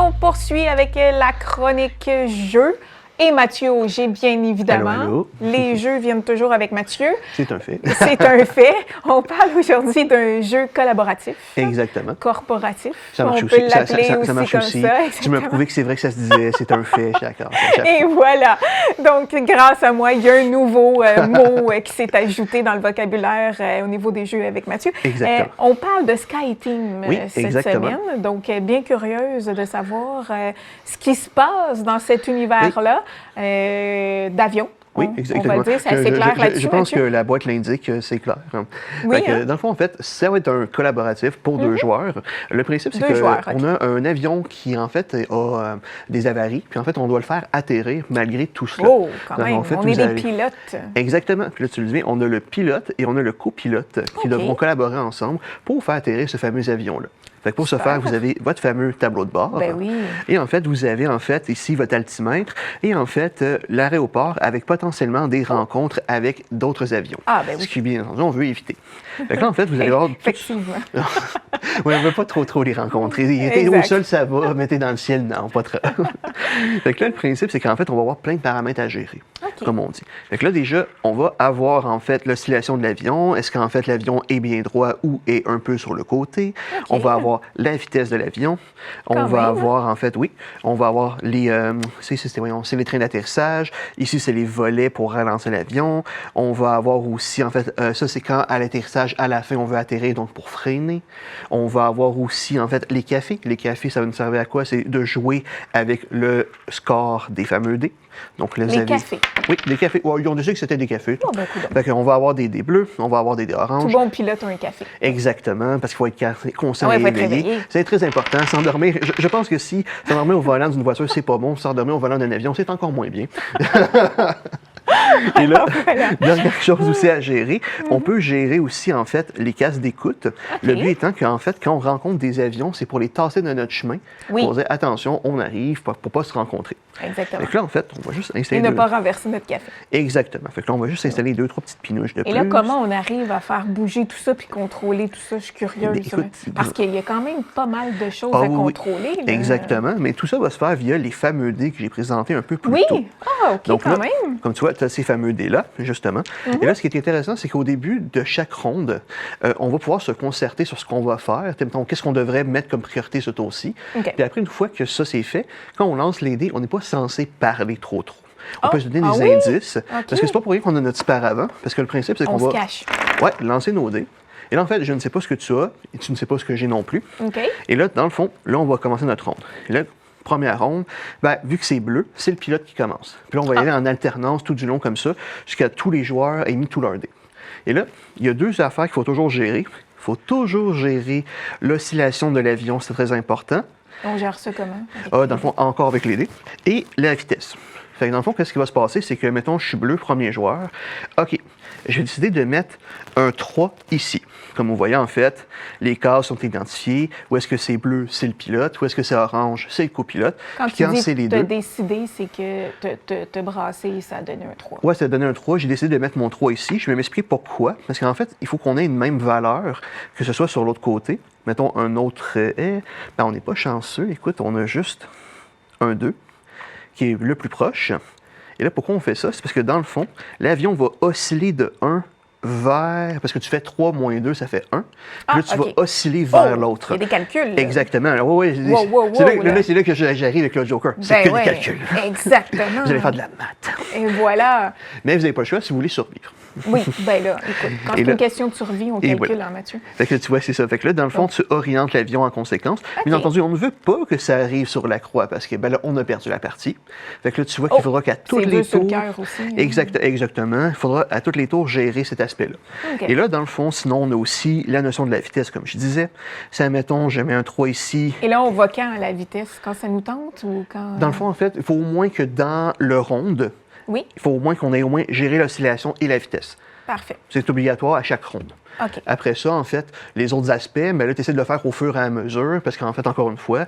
on poursuit avec la chronique jeux. Et Mathieu Auger, bien évidemment. Allô. Les jeux viennent toujours avec Mathieu. C'est un fait. C'est un fait. On parle aujourd'hui d'un jeu collaboratif. Exactement. Corporatif. Ça marche on aussi. peut l'appeler Ça aussi marche comme aussi. ça. Tu m'as prouvé que c'est vrai que ça se disait, c'est un fait, je suis d'accord. Et voilà. Donc, grâce à moi, il y a un nouveau mot qui s'est ajouté dans le vocabulaire au niveau des jeux avec Mathieu. Exactement. On parle de Sky Team cette exactement. semaine. Donc, bien curieuse de savoir ce qui se passe dans cet univers-là d'avion. Oui, exactement. On va dire, c'est assez clair là-dessus. Je pense que la boîte l'indique, c'est clair. Oui, Dans le fond, en fait, ça va être un collaboratif pour deux joueurs. Le principe, c'est qu'on a un avion qui, en fait, a des avaries, puis en fait, on doit le faire atterrir malgré tout cela. Oh, quand même, en fait, on est des pilotes. Exactement. Puis là, tu le dis, on a le pilote et on a le copilote qui devront collaborer ensemble pour faire atterrir ce fameux avion-là. Fait que pour ce faire, vous avez votre fameux tableau de bord. Ben oui. Et en fait, vous avez ici votre altimètre et en fait l'aéroport avec potentiellement des rencontres avec d'autres avions. Ah, ben oui. Ce qui, bien entendu, on veut éviter. Fait que là, en fait, vous allez avoir... Effectivement. Oui, on ne veut pas trop les rencontrer. T'es au sol, ça va, mais t'es dans le ciel, non, pas trop. Fait que là, le principe, c'est qu'en fait, on va avoir plein de paramètres à gérer, comme on dit. Fait que là, déjà, on va avoir en fait l'oscillation de l'avion. Est-ce qu'en fait, l'avion est bien droit ou est un peu sur le côté? On va avoir la vitesse de l'avion. On va avoir, en fait, on va avoir les... c'est les trains d'atterrissage. Ici, c'est les volets pour ralentir l'avion. On va avoir aussi, en fait, ça, c'est quand à l'atterrissage, à la fin, on veut atterrir, donc pour freiner. On va avoir aussi, en fait, les cafés. Les cafés, ça va nous servir à quoi? C'est de jouer avec le score des fameux dés. Donc, les cafés. Oui, les cafés. Ouais, ils ont déjà que c'était des cafés. Oh, ben, fait qu'on va avoir des dés bleus, on va avoir des dés oranges. Tout bon pilote a un café. Exactement, parce qu'il faut être conscient et réveillé. C'est très important. S'endormir, je pense que si s'endormir au volant d'une voiture, c'est pas bon. S'endormir au volant d'un avion, c'est encore moins bien. Et là, dernière chose aussi à gérer, on peut gérer aussi, en fait, les casques d'écoute. Le but étant qu'en fait, quand on rencontre des avions, c'est pour les tasser de notre chemin, pour dire, attention, on arrive, pour pas se rencontrer. Exactement. Fait que là, en fait, on va juste installer... Et ne pas renverser notre café. Exactement. Fait que là, on va juste installer 2-3 petites pinouches de plus. Et là, comment on arrive à faire bouger tout ça puis contrôler tout ça? Je suis curieuse. Écoute, parce qu'il y a quand même pas mal de choses à contrôler. Là. Exactement. Mais tout ça va se faire via les fameux dés que j'ai présentés un peu plus tôt. Oui? Ah, OK, donc, quand là, même. Comme tu vois, tu as ces fameux dés-là, justement. Et là, ce qui est intéressant, c'est qu'au début de chaque ronde, on va pouvoir se concerter sur ce qu'on va faire. Qu'est-ce qu'on devrait mettre comme priorité ce tour-ci. Puis après, une fois que ça, c'est fait, quand on lance les dés, on n'est pas censé parler trop. On peut se donner des indices. Parce que c'est pas pour rien qu'on a notre paravent. Parce que le principe, c'est qu'on va... se cache. Ouais, lancer nos dés. Et là, en fait, je ne sais pas ce que tu as et tu ne sais pas ce que j'ai non plus. Et là, dans le fond, là, on va commencer notre ronde. Et là, première ronde, vu que c'est bleu, c'est le pilote qui commence. Puis là, on va y aller en alternance tout du long comme ça, jusqu'à tous les joueurs aient mis tous leurs dés. Et là, il y a deux affaires qu'il faut toujours gérer. Il faut toujours gérer l'oscillation de l'avion, c'est très important. On gère ça comment? Dans le fond, encore avec les dés. Et la vitesse. Fait que dans le fond, qu'est-ce qui va se passer? C'est que, mettons, je suis bleu, premier joueur. OK, je vais décider de mettre un 3 ici. Comme vous voyez, en fait, les cases sont identifiées. Où est-ce que c'est bleu, c'est le pilote. Où est-ce que c'est orange, c'est le copilote. Quand tu dis que tu as décidé, c'est que te brasser, ça a donné un 3. Oui, ça a donné un 3. J'ai décidé de mettre mon 3 ici. Je vais m'expliquer pourquoi. Parce qu'en fait, il faut qu'on ait une même valeur, que ce soit sur l'autre côté. Mettons un autre... on n'est pas chanceux. Écoute, on a juste un 2. Qui est le plus proche. Et là, pourquoi on fait ça? C'est parce que dans le fond, l'avion va osciller de 1 vers... Parce que tu fais 3 moins 2, ça fait 1. Puis là, tu vas osciller vers l'autre. Il y a des calculs. Là. Exactement. Oui, c'est là que j'arrive avec le Joker. C'est que des calculs. Exactement. Vous allez faire de la maths. Et voilà. Mais vous n'avez pas le choix si vous voulez survivre. Oui, bien là, écoute, quand c'est une question de survie, on calcule, Mathieu. Fait que tu vois, c'est ça. Fait que là, dans le fond, tu orientes l'avion en conséquence. Bien entendu, on ne veut pas que ça arrive sur la croix parce que là, on a perdu la partie. Fait que là, tu vois qu'il faudra qu'à tous les tours... sur le cœur aussi. Exactement. Il faudra à tous les tours gérer cet aspect-là. Et là, dans le fond, sinon, on a aussi la notion de la vitesse, comme je disais. Si, admettons, je mets un 3 ici... Et là, on va quand à la vitesse? Quand ça nous tente ou quand... Dans le fond, en fait, il faut au moins que dans le ronde, il faut au moins qu'on ait au moins géré l'oscillation et la vitesse. Parfait. C'est obligatoire à chaque ronde. Après ça, en fait, les autres aspects, là, tu essaies de le faire au fur et à mesure, parce qu'en fait, encore une fois,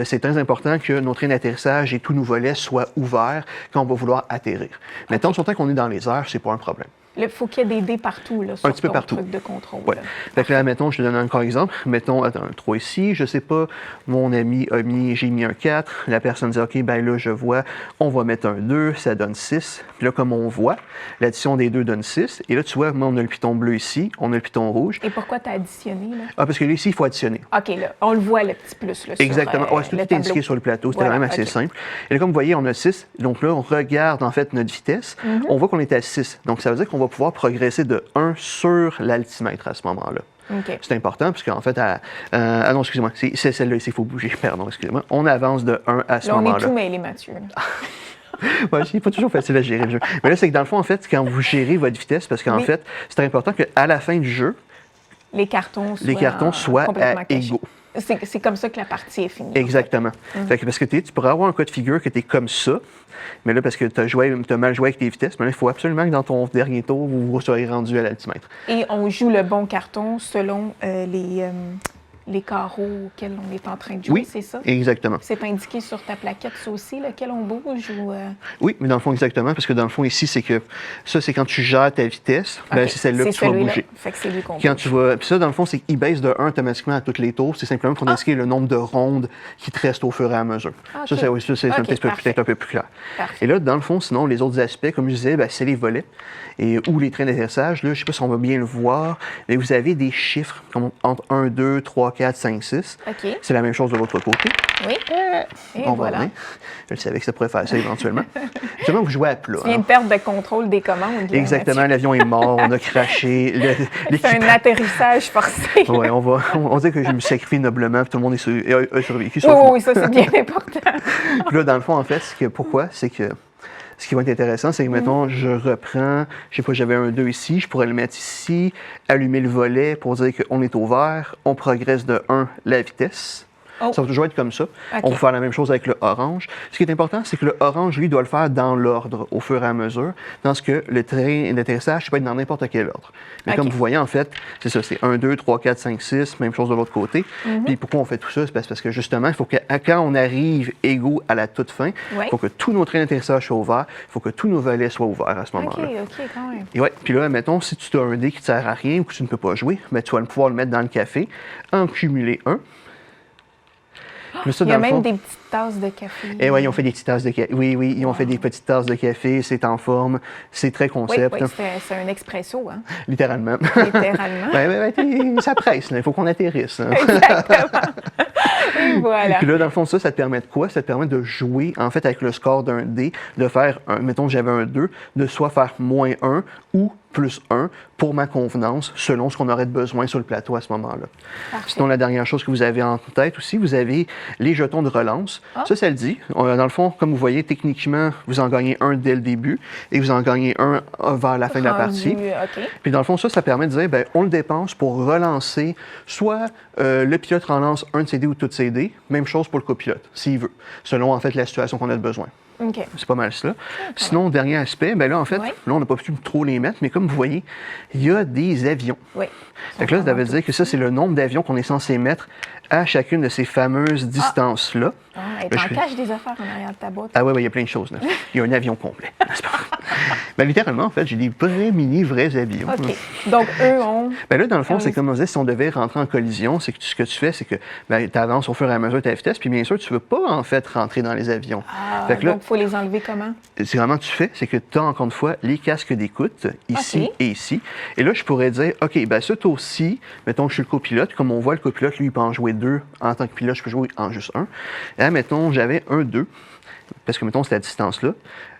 c'est très important que nos trains d'atterrissage et tous nos volets soient ouverts quand on va vouloir atterrir. Mais tant qu'on est dans les airs, c'est pas un problème. Il faut qu'il y ait des dés partout, là, sur un petit peu ton partout. truc de contrôle. Ouais. Fait que là, mettons, je te donne encore un exemple. Mettons, attends, un 3 ici, je sais pas, mon ami a mis, j'ai mis un 4. La personne dit, OK, ben là, je vois, on va mettre un 2, ça donne 6. Puis là, comme on voit, l'addition des deux donne 6. Et là, tu vois, moi, on a le piton bleu ici, on a le piton rouge. Et pourquoi tu as additionné, là? Ah, parce que là, ici, il faut additionner. OK, là, on le voit, le petit plus, là, Exactement. sur Ouais, c'est tout indiqué sur le plateau. C'était Voilà, quand même assez simple. Et là, comme vous voyez, on a 6. Donc là, on regarde, en fait, notre vitesse. On voit qu'on est à 6. Donc, ça veut dire qu'on va pouvoir progresser de 1 sur l'altimètre à ce moment-là. OK. C'est important, parce qu'en fait, ah non, excusez-moi, c'est celle-là ici, il faut bouger, pardon, excusez-moi. On avance de 1 à ce Là, on moment-là. est tout mêlé, Mathieu. Ouais, c'est pas toujours facile à gérer le jeu. Mais là, c'est que dans le fond, en fait, quand vous gérez votre vitesse, parce qu'en fait, c'est très important qu'à la fin du jeu, les cartons soient complètement à cachés. égaux. C'est comme ça que la partie est finie. Exactement. Fait que parce que tu pourrais avoir un cas de figure que tu es comme ça, mais là, parce que tu as mal joué avec tes vitesses, mais là, il faut absolument que dans ton dernier tour, vous soyez rendu à l'altimètre. Et on joue le bon carton selon les carreaux auxquels on est en train de jouer, Oui, c'est ça? Exactement. C'est indiqué sur ta plaquette, ça aussi, lequel on bouge ou... Oui, mais dans le fond, exactement, parce que dans le fond, ici, c'est que ça, c'est quand tu gères ta vitesse, ben, c'est celle-là que tu vas bouger. Fait que c'est lui qu'on Quand bouge. tu vas... Puis ça, dans le fond, c'est qu'il baisse de 1 automatiquement à tous les tours. C'est simplement pour indiquer le nombre de rondes qui te restent au fur et à mesure. OK. Ça, c'est OK, peut-être un peu plus clair. Parfait. Et là, dans le fond, sinon, les autres aspects, comme je disais, ben, c'est les volets ou les trains d'atterrissage. Là, je ne sais pas si on va bien le voir, mais vous avez des chiffres comme entre 1, 2, 3, 4, 5, 6. OK. C'est la même chose de l'autre côté. Oui. Et On voilà. va revenir. Je savais que ça pourrait faire ça éventuellement. Justement, vous jouez à plat. Tu viens de perdre de contrôle des commandes. Là, Exactement, l'avion est mort, on a craché. C'est un atterrissage forcé. Oui, on dit que je me suis sacrifié noblement, puis tout le monde a survécu. Oui, ça, c'est bien important. Puis là, dans le fond, en fait, pourquoi? C'est que ce qui va être intéressant, c'est que, mettons, je reprends, je sais pas, j'avais un 2 ici, je pourrais le mettre ici, allumer le volet pour dire qu'on est au vert, on progresse de 1 la vitesse. Oh. Ça va toujours être comme ça. OK. On va faire la même chose avec le orange. Ce qui est important, c'est que le orange, lui, doit le faire dans l'ordre au fur et à mesure, tandis que le train d'atterrissage, ça peut être dans n'importe quel ordre. Mais OK. comme vous voyez, en fait, c'est ça, c'est 1, 2, 3, 4, 5, 6, même chose de l'autre côté. Puis pourquoi on fait tout ça? C'est parce que justement, il faut que quand on arrive égaux à la toute fin, il faut que tous nos trains d'atterrissage soient ouverts, il faut que tous nos volets soient ouverts à ce moment-là. OK, quand même. Et ouais, puis là, mettons, si tu as un dé qui ne sert à rien ou que tu ne peux pas jouer, ben, tu vas pouvoir le mettre dans le café, en cumuler un. Ça, Il y a dans le même fond, des petites tasses de café. eh oui, ils ont fait des petites tasses de café. Oui, ils ont fait des petites tasses de café. C'est en forme. C'est très Oui, concept. c'est un expresso, hein? Littéralement. Littéralement. Ça presse, là. Il faut qu'on atterrisse. Hein. Exactement. Et voilà. Puis là, dans le fond, ça te permet de quoi? Ça te permet de jouer, en fait, avec le score d'un dé, de faire, mettons que j'avais un 2, de soit faire -1 ou +1 pour ma convenance, selon ce qu'on aurait de besoin sur le plateau à ce moment-là. Parfait. Sinon, la dernière chose que vous avez en tête aussi, vous avez les jetons de relance. Ça le dit. Dans le fond, comme vous voyez, techniquement, vous en gagnez un dès le début et vous en gagnez un vers la fin de la partie. OK. Puis dans le fond, ça permet de dire, bien, on le dépense pour relancer, soit le pilote relance un de ses dés ou toutes ses dés, même chose pour le copilote, s'il veut, selon en fait la situation qu'on a de besoin. OK. C'est pas mal cela. Sinon, dernier aspect, bien là, en fait, Oui. là, on n'a pas pu trop les mettre, mais comme vous voyez, il y a des avions. Oui. Fait que là, ça veut dire que ça, c'est le nombre d'avions qu'on est censé mettre à chacune de ces fameuses distances-là. Et t'en caches des affaires en arrière de ta boîte. Ah ouais, il y a plein de choses. Là. Il y a un avion complet. n'est-ce pas? Ben, littéralement, en fait, j'ai des vrais avions. OK. Donc, eux ont... Ben là, dans le fond, c'est comme on disait, si on devait rentrer en collision, c'est que ce que tu fais, c'est que tu avances au fur et à mesure de ta vitesse, puis bien sûr, tu ne veux pas, en fait, rentrer dans les avions. Fait que là, donc, il faut les enlever comment? c'est vraiment que tu fais, c'est que tu as, encore une fois, les casques d'écoute, ici OK. et ici. Et là, je pourrais dire, OK, ben ça, toi aussi, mettons que je suis le copilote, comme on voit, le copilote, lui, il peut en jouer 2. En tant que pilote, je peux jouer en juste un. Et là, mettons, j'avais un 2, parce que, mettons, c'est la distance-là.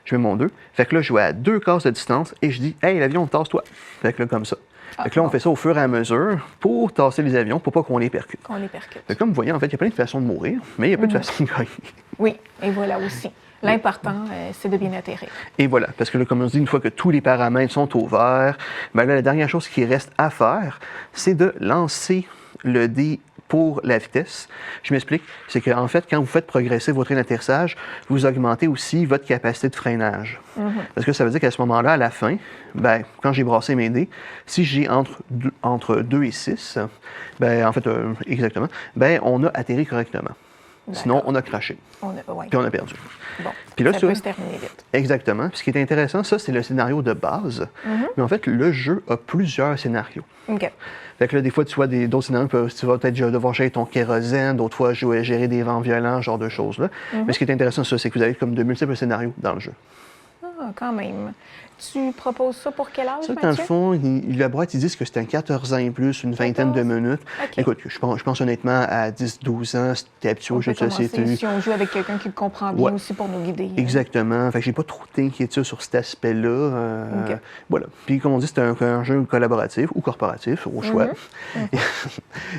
Je mets mon 2. Fait que là, je joue à 2 cases de distance et je dis, hey, l'avion, tasse-toi. Fait que là, comme ça. Fait que là, on fait ça au fur et à mesure pour tasser les avions, pour pas qu'on les percute. Qu'on les percute. Fait que comme vous voyez, en fait, il y a plein de façons de mourir, mais il y a pas de façon de gagner. Oui, et voilà aussi. L'important, c'est de bien atterrir. Et voilà, parce que là, comme on se dit, une fois que tous les paramètres sont au vert, ben là, la dernière chose qui reste à faire, c'est de lancer le dé pour la vitesse. Je m'explique. C'est qu'en fait, quand vous faites progresser votre train d'atterrissage, vous augmentez aussi votre capacité de freinage. Parce que ça veut dire qu'à ce moment-là, à la fin, ben, quand j'ai brassé mes dés, si j'ai entre 2 et 6, ben, en fait, exactement, ben, on a atterri correctement. Sinon, on a craché. Puis on a perdu. Bon, puis là, ça peut se terminer vite. Exactement. Puis ce qui est intéressant, ça, c'est le scénario de base. Mais en fait, le jeu a plusieurs scénarios. OK. Fait que là, des fois, tu vois d'autres scénarios, tu vas peut-être devoir gérer ton kérosène, d'autres fois, gérer des vents violents, ce genre de choses-là. Mais ce qui est intéressant, ça, c'est que vous avez comme de multiples scénarios dans le jeu. Ah, quand même. Tu proposes ça pour quel âge, Ça, Mathieu? dans le fond, la boîte, ils disent que c'est un 14 ans et plus, une vingtaine de minutes. Okay. Écoute, je pense honnêtement, à 10-12 ans, si tu es habitué aux jeux de société. Si on joue avec quelqu'un qui le comprend bien aussi pour nous guider. Exactement. Fait que j'ai pas trop d'inquiétude sur cet aspect-là. Voilà. Puis, comme on dit, c'est un jeu collaboratif ou corporatif, au choix.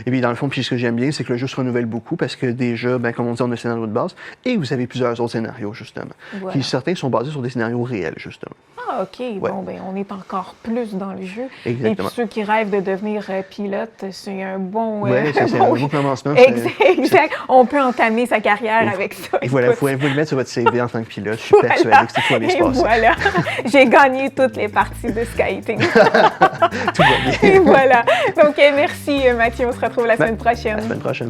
Et puis, dans le fond, puis ce que j'aime bien, c'est que le jeu se renouvelle beaucoup parce que déjà, comme on dit, on a le scénario de base et vous avez plusieurs autres scénarios, justement. Voilà. Puis, certains sont basés sur des scénarios réels, justement. Ah, OK. Ouais. Bon, on est encore plus dans le jeu. Exactement. Et puis ceux qui rêvent de devenir pilote, c'est un bon... Oui, c'est un bon commencement. Exact. On peut entamer sa carrière avec ça. Et voilà, vous le mettre sur votre CV en tant que pilote. Je suis persuadée que c'est tout aller se passer. Voilà. J'ai gagné toutes les parties de skating. Tout va bien. Et voilà. Donc, merci Mathieu. On se retrouve la semaine prochaine. La semaine prochaine.